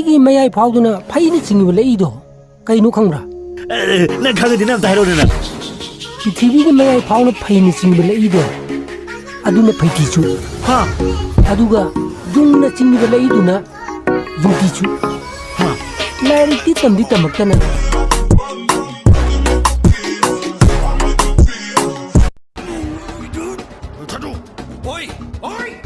이 마야이 파우드나 파이니 징이 레이도 가이노 칸브라 나 가거든 나 하려는 TV가 마야이 파우나 파이니 징이 레이도 아두나 파이티주 하 아두가 융나 징이 레이도나 융티주 하 라리티 땀디 막타나 오이 오이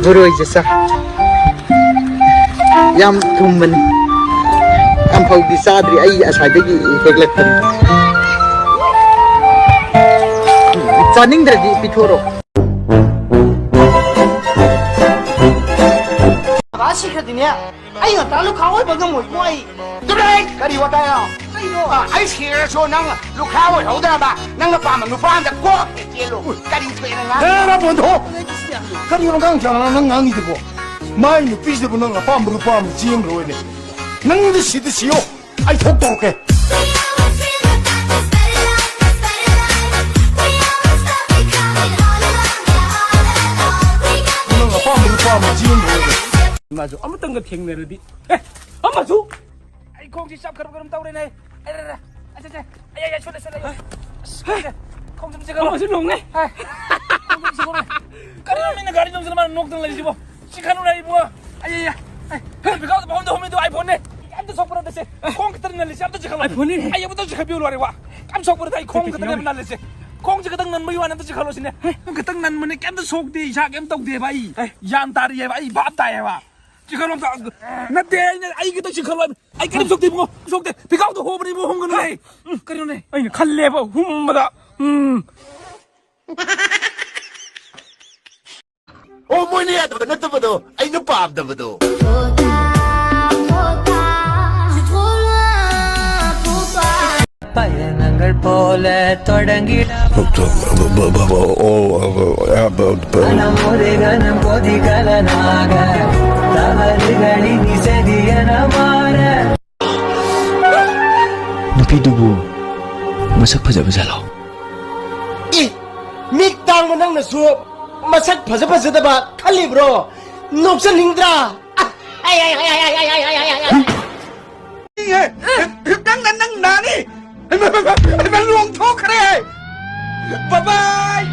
Buru jasa Yam thuman Am phau di sadri ai asai dagi heglatan Chaning dragi pithoro Rasi khadinya ai nga talu khawai bagam moi moi Turai kari wataya ai shira so nang lu khawai hoda ba nang pa ma nu pa da ko jelo kari pena nga Era bonto Kari orang kang jangan nang ngang itu bo Mai nu pis de bo nang apa mru pa mu jiem ro ne Nang de si yo ai thok to ke Nang apa mru pa mu jiem ro ne 마주 아무튼 그 갱내르디 에 엄마주 아이 공지 샵 그럼 떠오르네 에라라 아자자 아야야 쇼네 쇼네 공좀 찍어 엄마주 녹네 공좀 찍어 까리놈이네 가리놈들만 녹등 내리지 뭐 시카누라 이거 아야야 비가도 본도 홈에도 아이폰네 깜도 속보라듯이 콩 그때는 날리지 깜도 찍어 아이폰이 아야부터 찍어 비우러 와래 와 깜짝 보다 이 콩 그때는 날리지 공지 그땅 난 뭐이 와는 또 찍어 놓으시네 그땅 난 뭐네 깜도 속대 이사 깜도 대 바이 얀다리에 바이 밥다에 와 지금 나 대인은 아이게 또 지금 아이 그림 속대 뭐 속대 비가도 호버리 뭐 홍근네 그러네 아니 칼레버 훔마다 Oh mo ni ato na to bodo ai no pa da bodo பயணங்கள் போல தொடங்கிட மனம் ஒரு கணம் கொதிகலனாக தவறுகளின் இசதியன மாற 누피두부 마삭 파자마자로 I mik tang mo nang na su masak phaja phaja da ba khali bro noksa ningdra ai ai ai ai ai ai ai ai ai Nghe đang đang nani Ai mang luồng thuốc cái Bye bye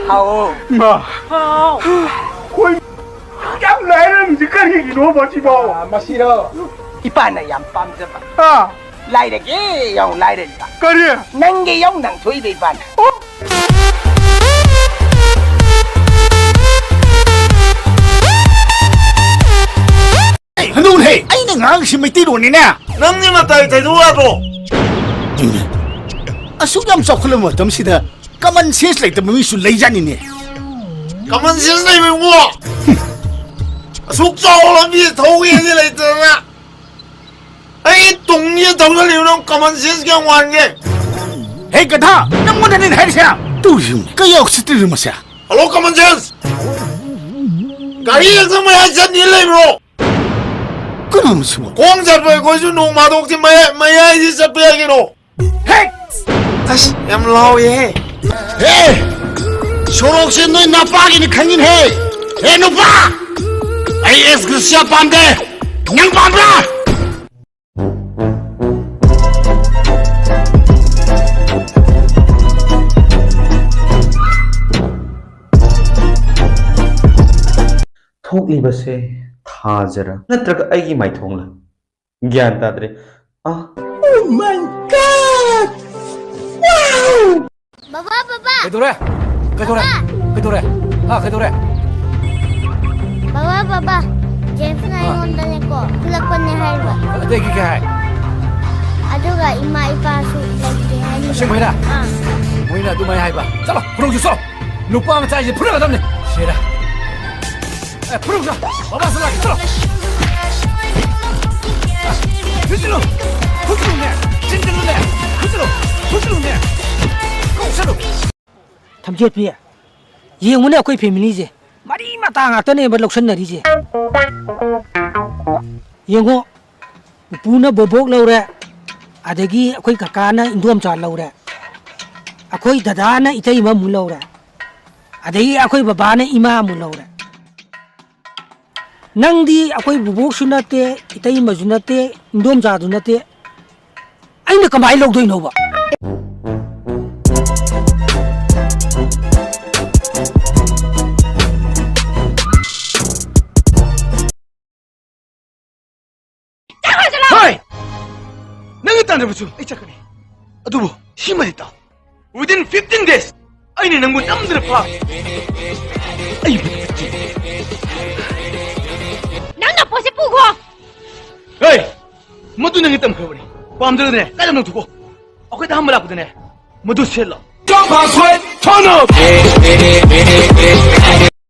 Hao Ma Ôi Dám lẽ làm gì cái gì nữa mà chị bảo Masiro Ipan na yam pam sa ba À Lai de ge yong lai de ba Cái gì Nang ge yong nang thui de ban Hanun he Ai na ngang si may tiro ni na Nang ni matay tayo ako Asuk yam sok khalo mo tam sida Kaman sense like the movie su lay jan ni 가만 신사 이거 뭐 속자오라 미 도우에 내려있잖아 아이 동네 동네리는 가만 신사 그냥 완게 Hey gada nang mo na ni hai siya Tu yun Kaya ako si tiro mo siya 할로 가만 신사 가리에서 뭐 하자 니레로 Kano mo siya 공잡을 거주 농마독지 마야 이제 잡혀야기로 Hey 다시 얌라오예 Hey Sorok 너희 나빠기니 강인 해 Hey 누빠 AS 그 siya pamde Nyang pamra ꯊꯣꯛꯂꯤꯕꯁꯦ ꯊꯥꯖꯔ ꯅꯠꯇ꯭ꯔꯒ ꯑꯩꯒꯤ ꯃꯥꯏꯊꯣꯡꯂ ꯒ꯭ꯌꯥꯟ ꯇꯥꯗ꯭ꯔꯦ Oh my god Wow Baba 그도래 그도래 그도래 아 그도래 Baba James na yung dala ko Kulakpan ni Harba 내기 게 Aduga ima ipasok lagi Kasi mo na mo na dumay hay ba Salo purong juso lupa ang tayo purong adam ni Sira purong sa baba sa lagi salo Hujilo Hujilo ne Jinjilo ne Hujilo ne Kung salo ꯊꯝꯆꯦꯠ ꯄꯤ ꯌꯦꯡꯉꯨꯅꯦ ꯑꯩꯈꯣꯏ ꯐꯦꯃꯤꯂꯤꯁꯦ ꯃꯔꯤ ꯃꯇꯥ ꯉꯥꯛꯇꯅꯦꯕ ꯂꯧꯁꯟꯅꯔꯤꯁꯦ ꯌꯦꯡꯉꯣ ꯄꯨꯄꯨꯅ ꯕꯣꯕꯣꯛ ꯂꯧꯔꯦ ꯑꯗꯒꯤ ꯑꯩꯈꯣꯏ ꯀꯀꯥꯅ ꯏꯟꯗꯣꯝꯆꯥ ꯂꯧꯔꯦ ꯑꯩꯈꯣꯏ ꯗꯗꯥꯅ ꯏꯇꯩꯃ ꯑꯃꯨꯛ ꯂꯧꯔꯦ ꯑꯗꯒꯤ ꯑꯩꯈꯣꯏ ꯕꯕꯥꯅ ꯏꯃꯥ ꯑꯃꯨꯛ ꯂꯧꯔꯦ ꯅꯪꯗꯤ ꯑꯩꯈꯣꯏ ꯕꯣꯕꯣꯛꯁꯨ ꯅꯠꯇꯦ ꯏꯇꯩꯃꯁꯨ ꯅꯠꯇꯦ ꯏꯟꯗꯣꯝꯆꯥꯁꯨ ꯅꯠꯇꯦ ꯑꯩꯅ ꯀꯃꯥꯏꯅ ꯂꯧꯗꯣꯏꯅꯣꯕ ꯍꯣꯏ ꯅꯪꯒꯤ ꯇꯥꯟꯅꯕꯁꯨ ꯑꯩ ꯆꯠꯀꯅꯤ ꯑꯗꯨꯕꯨ ꯁꯤꯃꯗꯤ ꯇꯥꯎ within 15 days ꯑꯩꯅ ꯅꯪꯕꯨ ꯅꯝꯗꯅ ꯐꯥ ꯑꯩ ꯅꯪꯅ ꯄꯣꯠꯁꯦ ꯄꯨꯈꯣ ꯍꯣꯏ ꯃꯗꯨ ꯅꯪꯒꯤ ꯇꯝꯈ꯭ꯔꯕꯅꯤ ꯄꯥꯝꯗ꯭ꯔꯒꯅꯦ ꯀꯥꯏꯗ ꯅꯧꯊꯣꯛꯀꯣ ꯑꯩꯈꯣꯏꯗ ꯍꯝꯕ ꯂꯥꯛꯄꯗꯅꯦ ꯃꯗꯨ ꯁꯦꯠꯂꯣ